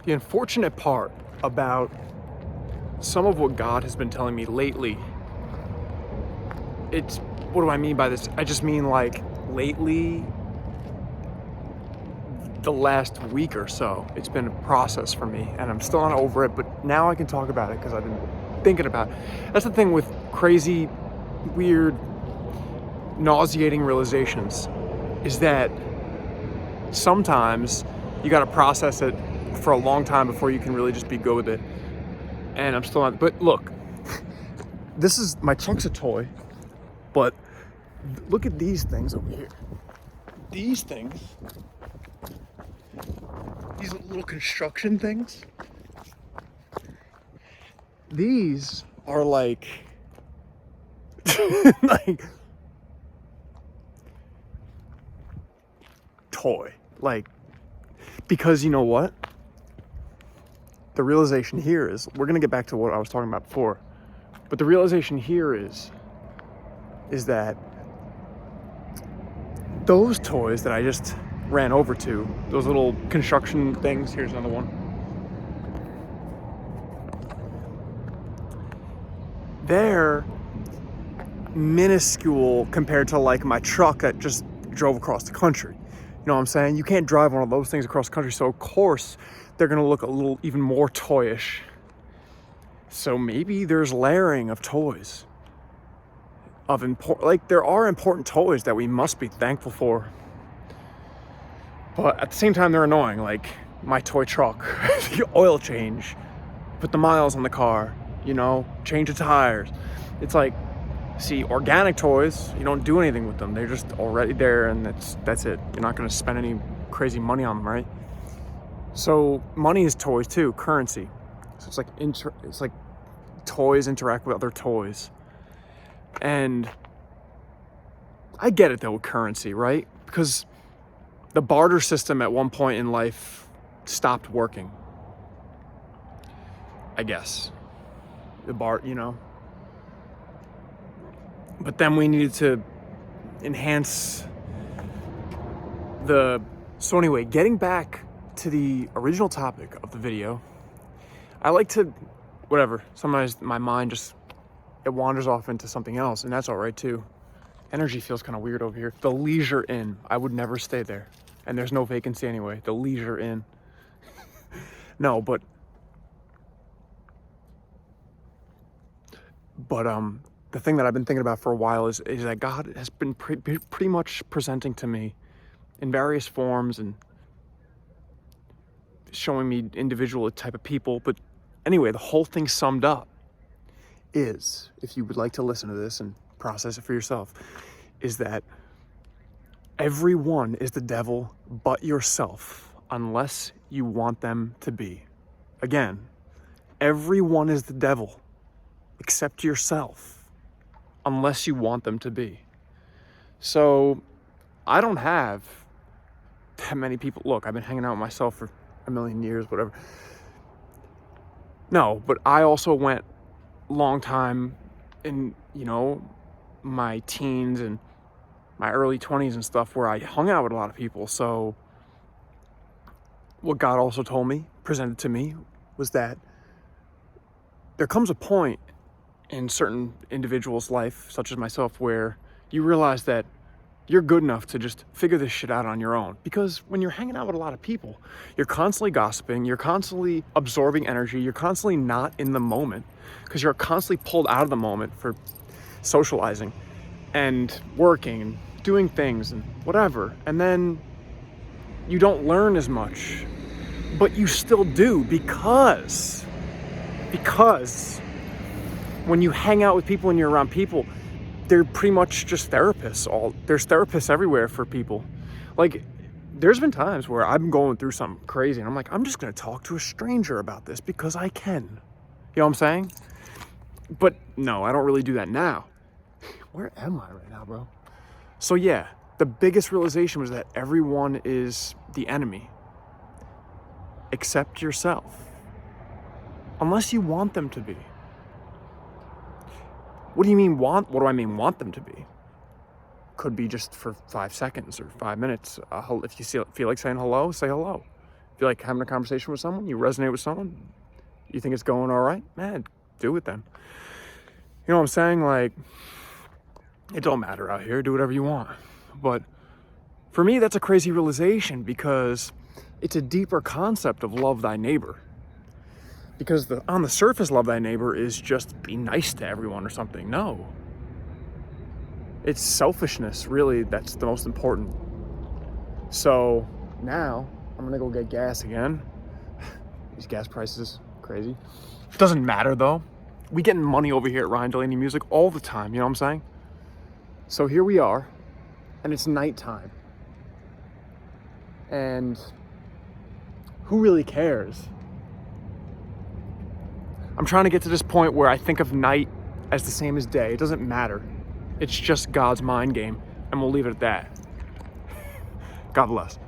The unfortunate part about some of what God has been telling me lately, what do I mean by this? I just mean like lately, the last week or so, it's been a process for me, and I'm still not over it, but now I can talk about it because I've been thinking about it. That's the thing with crazy, weird, nauseating realizations, is that sometimes you got to process it for a long time before you can really just be good with it. And I'm still not, but look, this is, my truck's a toy, but look at these things over here. These things, these little construction things, these are like, like, toy. Like, because you know what? The realization here is, we're gonna get back to what I was talking about before, but the realization here is that those toys that I just ran over to, those little construction things, here's another one, they're minuscule compared to like my truck that just drove across the country. You know what I'm saying? You can't drive one of those things across the country, so of course they're gonna look a little even more toyish. So maybe there's layering of toys of like there are important toys that we must be thankful for, but at the same time they're annoying. Like my toy truck, the oil change, put the miles on the car, you know, change the tires. It's like, see, organic toys, you don't do anything with them. They're just already there, and that's it. You're not going to spend any crazy money on them, right? So money is toys too, currency. So it's like toys interact with other toys. And I get it though with currency, right? Because the barter system at one point in life stopped working, I guess. You know. But then we needed to enhance so anyway, getting back to the original topic of the video, I like to, whatever, sometimes my mind it wanders off into something else, and that's all right too. Energy feels kind of weird over here. The Leisure Inn, I would never stay there. And there's no vacancy anyway, the Leisure Inn. No, but the thing that I've been thinking about for a while is that God has been pretty much presenting to me in various forms and showing me individual type of people. But anyway, the whole thing summed up is, if you would like to listen to this and process it for yourself, is that everyone is the devil but yourself, unless you want them to be. Again, everyone is the devil except yourself, unless you want them to be. So I don't have that many people. Look, I've been hanging out with myself for a million years, whatever. No, but I also went long time in, you know, my teens and my early 20s and stuff where I hung out with a lot of people. So what God also told me, presented to me, was that there comes a point in certain individuals' life, such as myself, where you realize that you're good enough to just figure this shit out on your own. Because when you're hanging out with a lot of people, you're constantly gossiping, you're constantly absorbing energy, you're constantly not in the moment, because you're constantly pulled out of the moment for socializing and working and doing things and whatever. And then you don't learn as much, but you still do, because when you hang out with people and you're around people, they're pretty much just therapists. There's therapists everywhere for people. Like, there's been times where I'm going through something crazy and I'm like, I'm just gonna talk to a stranger about this because I can. You know what I'm saying? But no, I don't really do that now. Where am I right now, bro? So yeah, the biggest realization was that everyone is the enemy except yourself, unless you want them to be. What do you mean want? What do I mean want them to be? Could be just for 5 seconds or 5 minutes. If you feel like saying hello, say hello. If you like having a conversation with someone, you resonate with someone, you think it's going all right, man, do it then. You know what I'm saying? Like, it don't matter out here. Do whatever you want. But for me, that's a crazy realization because it's a deeper concept of love thy neighbor. Because on the surface, love thy neighbor is just be nice to everyone or something. No. It's selfishness, really, that's the most important. So now I'm gonna go get gas again. These gas prices, crazy. Doesn't matter though. We getting money over here at Ryan Delaney Music all the time, you know what I'm saying? So here we are, and it's nighttime. And who really cares? I'm trying to get to this point where I think of night as the same as day. It doesn't matter. It's just God's mind game, and we'll leave it at that. God bless.